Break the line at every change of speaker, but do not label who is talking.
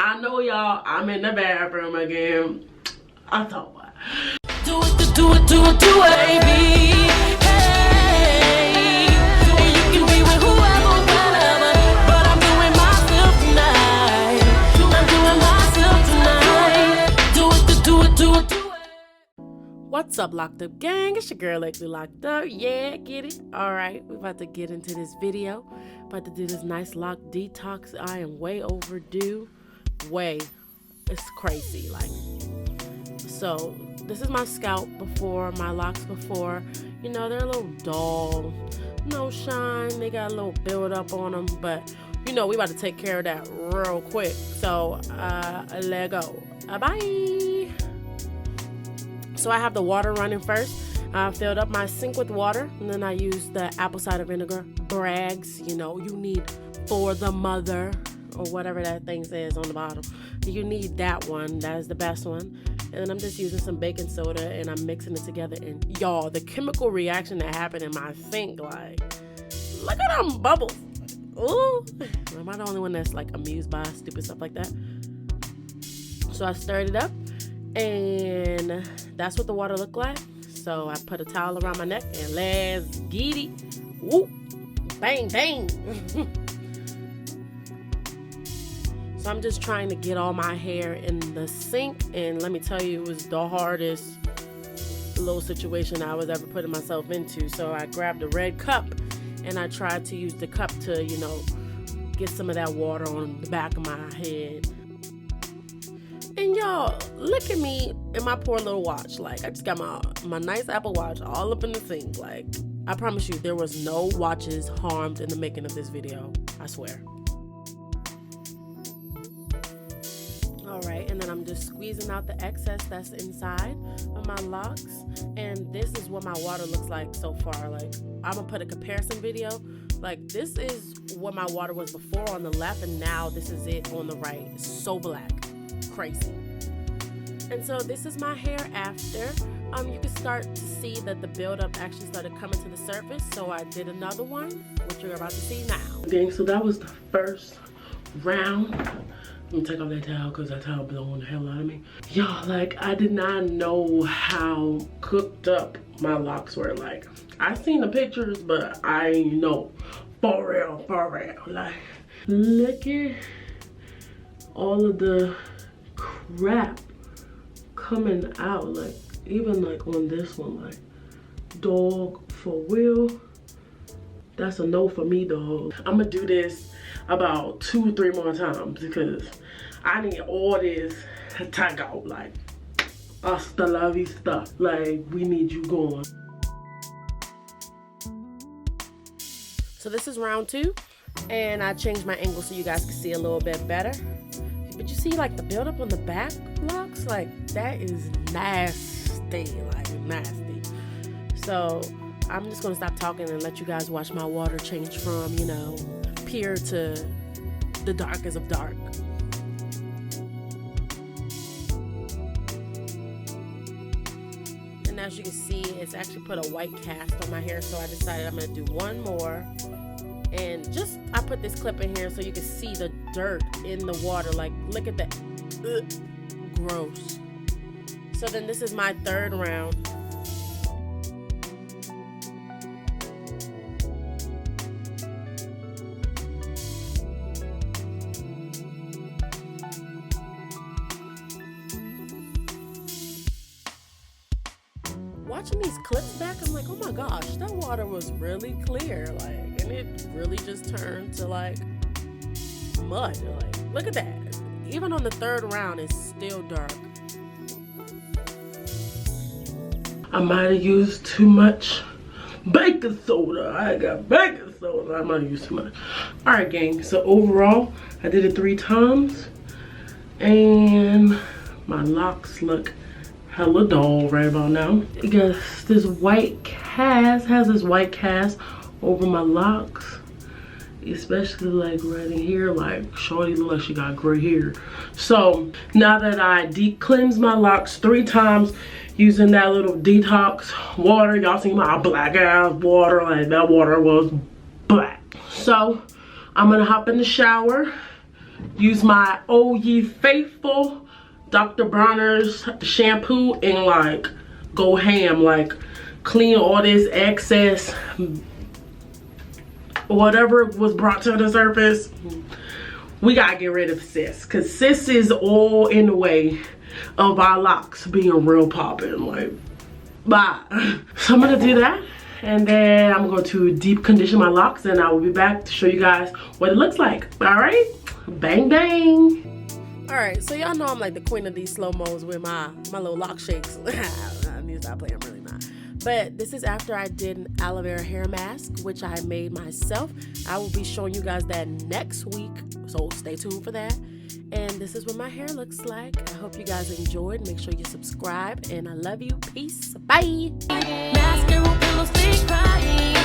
I know y'all, I'm in the bathroom again. I thought what?
Do it, baby. Hey, you can be with whoever, whatever, but I'm doing myself tonight. I'm doing myself tonight. Do it.
What's up, Locked Up gang? It's your girl, Locked Up. Yeah, get it? All right, we're about to get into this video. About to do this nice Loc Detox. I am way overdue. It's crazy, like. So this is my scalp before, my locks before. You know, they're a little dull, no shine. They got a little build up on them, but you know, we about to take care of that real quick. So let go. Bye. So I have the water running first. I filled up my sink with water, and then I used the apple cider vinegar brags. You know, you need for the mother, or whatever that thing says on the bottom. You need that one. That is the best one. And then I'm just using some baking soda, and I'm mixing it together. And y'all, the chemical reaction that happened in my sink, like, look at them bubbles. Ooh, am I the only one that's like amused by stupid stuff like that? So I stirred it up, and that's what the water looked like. So I put a towel around my neck, and let's get it. Woo, bang, bang. So I'm just trying to get all my hair in the sink, and let me tell you, it was the hardest little situation I was ever putting myself into. So I grabbed a red cup, and I tried to use the cup to, you know, get some of that water on the back of my head. And y'all, look at me in my poor little watch. Like, I just got my nice Apple Watch all up in the sink. Like, I promise you, there was no watches harmed in the making of this video. I swear. Alright, and then I'm just squeezing out the excess that's inside of my locks. And this is what my water looks like so far. Like, I'm gonna put a comparison video. Like, this is what my water was before on the left, and now this is it on the right. It's so black. Crazy. And so this is my hair after. You can start to see that the buildup actually started coming to the surface. So I did another one, which you're about to see now. Okay, so that was the first round. Let me take off that towel because that towel blowing the hell out of me. Y'all, like, I did not know how cooked up my locks were. Like, I seen the pictures, but I know for real. Like, look at all of the crap coming out. Like, even like on this one, like, dog, for real, that's a no for me, dog. I'm gonna do this about 2 or 3 more times because I need all this to take out. Like, hasta la vista. Like, we need you going. So this is round 2, and I changed my angle so you guys can see a little bit better. But you see, like, the buildup on the back locks, like, that is nasty, like, nasty. So I'm just gonna stop talking and let you guys watch my water change from, you know, pure to the darkest of dark. And as you can see, it's actually put a white cast on my hair, so I decided I'm gonna do one more. And just, I put this clip in here so you can see the dirt in the water. Like, look at that. Ugh, gross. So then this is my third round. Watching these clips back, I'm like, oh my gosh, that water was really clear, like, and it really just turned to like mud. Like, look at that. Even on the third round, it's still dark. I might have used too much baking soda. I got baking soda. I might have used too much. All right, gang. So overall, I did it 3 times, and my locks look hella dull right about now. It got this white cast, has this white cast over my locks, especially like right in here. Like, shorty look like she got gray hair. So now that I deep cleansed my locks 3 times using that little detox water, y'all see my black ass water, like that water was black. So I'm gonna hop in the shower use my Oh Ye Faithful Dr. Bronner's shampoo and like go ham, like clean all this excess, whatever was brought to the surface. We gotta get rid of sis, because sis is all in the way of our locks being real popping. Like, bye. So I'm gonna do that, and then I'm going to deep condition my locks, and I will be back to show you guys what it looks like. All right, bang bang. All right, so y'all know I'm like the queen of these slow-mos with my little lock shakes. I need to stop playing, I'm really not. But this is after I did an aloe vera hair mask, which I made myself. I will be showing you guys that next week, so stay tuned for that. And this is what my hair looks like. I hope you guys enjoyed. Make sure you subscribe, and I love you. Peace. Bye.
Mascara pillows, stay crying.